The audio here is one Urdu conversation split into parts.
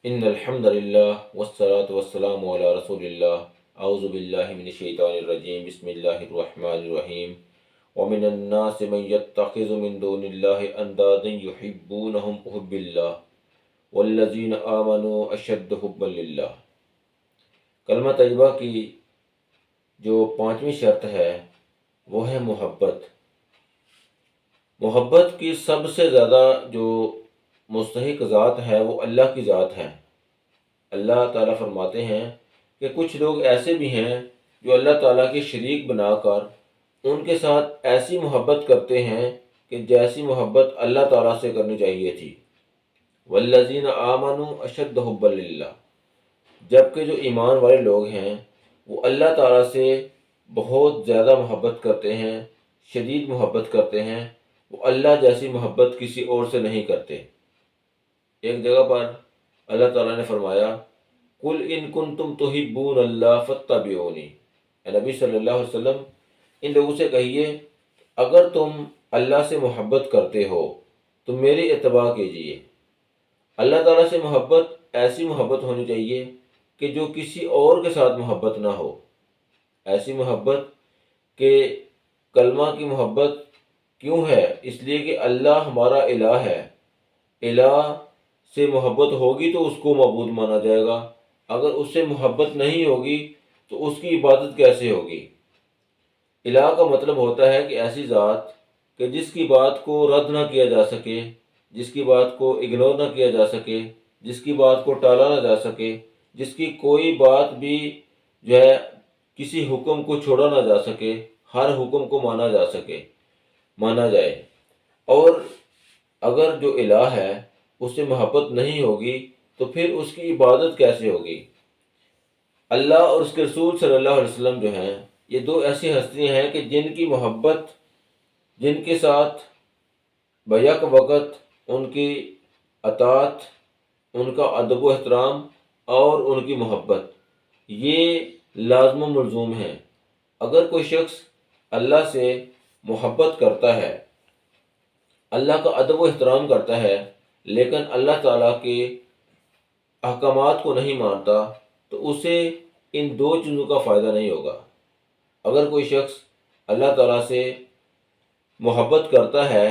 ان الحمد للہ والصلاة والسلام علی رسول اللہ اعوذ باللہ من الشیطان الرجیم بسم اللہ الرحمن الرحیم ومن الناس من يتخذ من دون اللہ اندادا يحبونهم كحب اللہ والذین آمنوا اشد حبا للہ۔ کلمہ طیبہ کی جو پانچویں شرط ہے وہ ہے محبت۔ محبت کی سب سے زیادہ جو مستحق ذات ہے وہ اللہ کی ذات ہے۔ اللہ تعالیٰ فرماتے ہیں کہ کچھ لوگ ایسے بھی ہیں جو اللہ تعالیٰ کے شریک بنا کر ان کے ساتھ ایسی محبت کرتے ہیں کہ جیسی محبت اللہ تعالیٰ سے کرنی چاہیے تھی۔ والذین آمنوا اشد حبا للہ، جبکہ جو ایمان والے لوگ ہیں وہ اللہ تعالیٰ سے بہت زیادہ محبت کرتے ہیں، شدید محبت کرتے ہیں، وہ اللہ جیسی محبت کسی اور سے نہیں کرتے۔ ایک جگہ پر اللہ تعالیٰ نے فرمایا قل ان کنتم تحبون اللہ فاتبعونی، اے نبی صلی اللہ علیہ وسلم ان لوگوں سے کہیے اگر تم اللہ سے محبت کرتے ہو تو میری اتباع کیجیے۔ اللہ تعالیٰ سے محبت ایسی محبت ہونی چاہیے کہ جو کسی اور کے ساتھ محبت نہ ہو، ایسی محبت کہ کلمہ کی محبت کیوں ہے؟ اس لیے کہ اللہ ہمارا الہ ہے، الہ سے محبت ہوگی تو اس کو معبود مانا جائے گا، اگر اس سے محبت نہیں ہوگی تو اس کی عبادت کیسے ہوگی؟ الہ کا مطلب ہوتا ہے کہ ایسی ذات کہ جس کی بات کو رد نہ کیا جا سکے، جس کی بات کو اگنور نہ کیا جا سکے، جس کی بات کو ٹالا نہ جا سکے، جس کی کوئی بات بھی جو ہے کسی حکم کو چھوڑا نہ جا سکے، ہر حکم کو مانا جائے۔ اور اگر جو الہ ہے اس سے محبت نہیں ہوگی تو پھر اس کی عبادت کیسے ہوگی؟ اللہ اور اس کے رسول صلی اللہ علیہ وسلم جو ہیں یہ دو ایسی ہستیاں ہیں کہ جن کی محبت، جن کے ساتھ بیک وقت ان کی اطاعت، ان کا ادب و احترام اور ان کی محبت یہ لازم و ملزوم ہے۔ اگر کوئی شخص اللہ سے محبت کرتا ہے، اللہ کا ادب و احترام کرتا ہے، لیکن اللہ تعالیٰ کے احکامات کو نہیں مانتا تو اسے ان دو چیزوں کا فائدہ نہیں ہوگا۔ اگر کوئی شخص اللہ تعالیٰ سے محبت کرتا ہے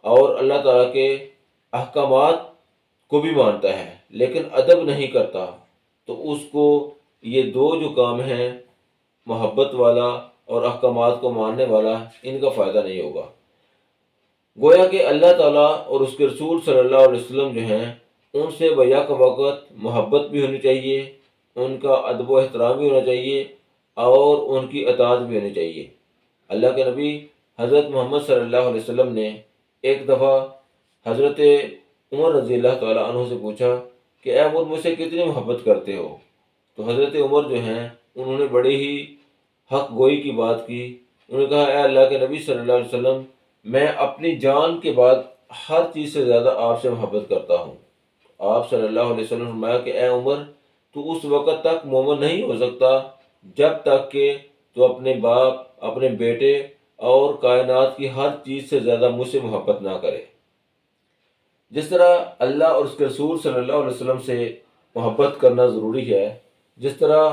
اور اللہ تعالیٰ کے احکامات کو بھی مانتا ہے لیکن ادب نہیں کرتا تو اس کو یہ دو جو کام ہیں، محبت والا اور احکامات کو ماننے والا، ان کا فائدہ نہیں ہوگا۔ گویا کہ اللہ تعالیٰ اور اس کے رسول صلی اللہ علیہ وسلم جو ہیں ان سے بیک وقت محبت بھی ہونی چاہیے، ان کا ادب و احترام بھی ہونا چاہیے اور ان کی اطاعت بھی ہونی چاہیے۔ اللہ کے نبی حضرت محمد صلی اللہ علیہ وسلم نے ایک دفعہ حضرت عمر رضی اللہ تعالیٰ عنہ سے پوچھا کہ اے عمر مجھ سے کتنی محبت کرتے ہو؟ تو حضرت عمر جو ہیں انہوں نے بڑی ہی حق گوئی کی بات کی۔ انہوں نے کہا اے اللہ کے نبی صلی اللہ علیہ وسلم میں اپنی جان کے بعد ہر چیز سے زیادہ آپ سے محبت کرتا ہوں۔ آپ صلی اللہ علیہ وسلم نے فرمایا کہ اے عمر تو اس وقت تک مومن نہیں ہو سکتا جب تک کہ تو اپنے باپ، اپنے بیٹے اور کائنات کی ہر چیز سے زیادہ مجھ سے محبت نہ کرے۔ جس طرح اللہ اور اس کے رسول صلی اللہ علیہ وسلم سے محبت کرنا ضروری ہے، جس طرح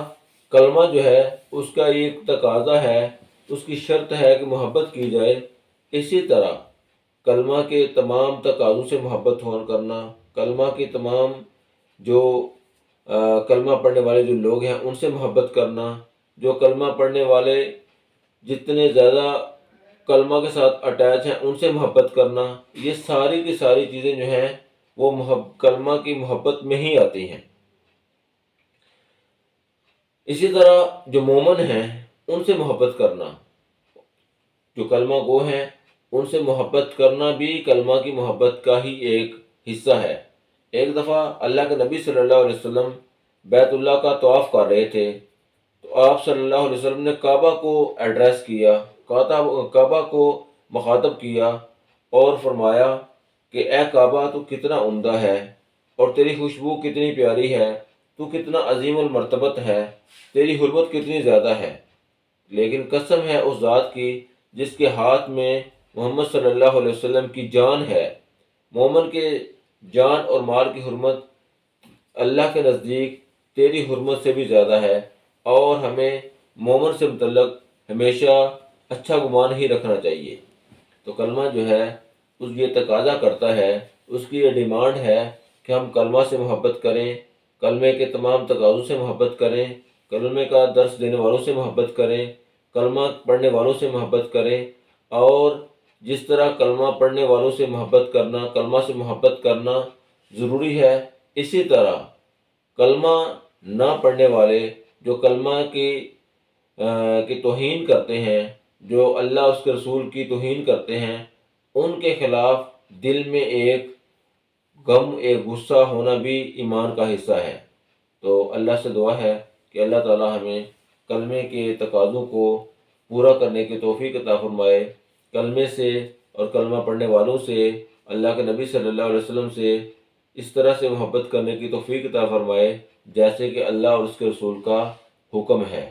کلمہ جو ہے اس کا ایک تقاضا ہے، اس کی شرط ہے کہ محبت کی جائے، اسی طرح کلمہ کے تمام تقاضوں سے محبت کرنا، کلمہ کے تمام جو کلمہ پڑھنے والے جو لوگ ہیں ان سے محبت کرنا، جو کلمہ پڑھنے والے جتنے زیادہ کلمہ کے ساتھ اٹیچ ہیں ان سے محبت کرنا، یہ ساری کی ساری چیزیں جو ہیں وہ کلمہ کی محبت میں ہی آتی ہیں۔ اسی طرح جو مومن ہیں ان سے محبت کرنا، جو کلمہ گو ہیں ان سے محبت کرنا بھی کلمہ کی محبت کا ہی ایک حصہ ہے۔ ایک دفعہ اللہ کے نبی صلی اللہ علیہ وسلم بیت اللہ کا طواف کر رہے تھے تو آپ صلی اللہ علیہ وسلم نے کعبہ کو ایڈریس کیا، کعبہ کو مخاطب کیا اور فرمایا کہ اے کعبہ تو کتنا عمدہ ہے اور تیری خوشبو کتنی پیاری ہے، تو کتنا عظیم المرتبت ہے، تیری حرمت کتنی زیادہ ہے، لیکن قسم ہے اس ذات کی جس کے ہاتھ میں محمد صلی اللہ علیہ وسلم کی جان ہے۔ مومن کے جان اور مال کی حرمت اللہ کے نزدیک تیری حرمت سے بھی زیادہ ہے، اور ہمیں مومن سے متعلق ہمیشہ اچھا گمان ہی رکھنا چاہیے۔ تو کلمہ جو ہے اس یہ تقاضا کرتا ہے، اس کی یہ ڈیمانڈ ہے کہ ہم کلمہ سے محبت کریں، کلمے کے تمام تقاضوں سے محبت کریں، کلمے کا درس دینے والوں سے محبت کریں، کلمہ پڑھنے والوں سے محبت کریں، اور جس طرح کلمہ پڑھنے والوں سے محبت کرنا، کلمہ سے محبت کرنا ضروری ہے، اسی طرح کلمہ نہ پڑھنے والے جو کلمہ کی توہین کرتے ہیں، جو اللہ اس کے رسول کی توہین کرتے ہیں، ان کے خلاف دل میں ایک غم، ایک غصہ ہونا بھی ایمان کا حصہ ہے۔ تو اللہ سے دعا ہے کہ اللہ تعالی ہمیں کلمے کے تقاضوں کو پورا کرنے کی توفیق عطا فرمائے، کلمے سے اور کلمہ پڑھنے والوں سے، اللہ کے نبی صلی اللہ علیہ وسلم سے اس طرح سے محبت کرنے کی توفیق عطا فرمائے جیسے کہ اللہ اور اس کے رسول کا حکم ہے۔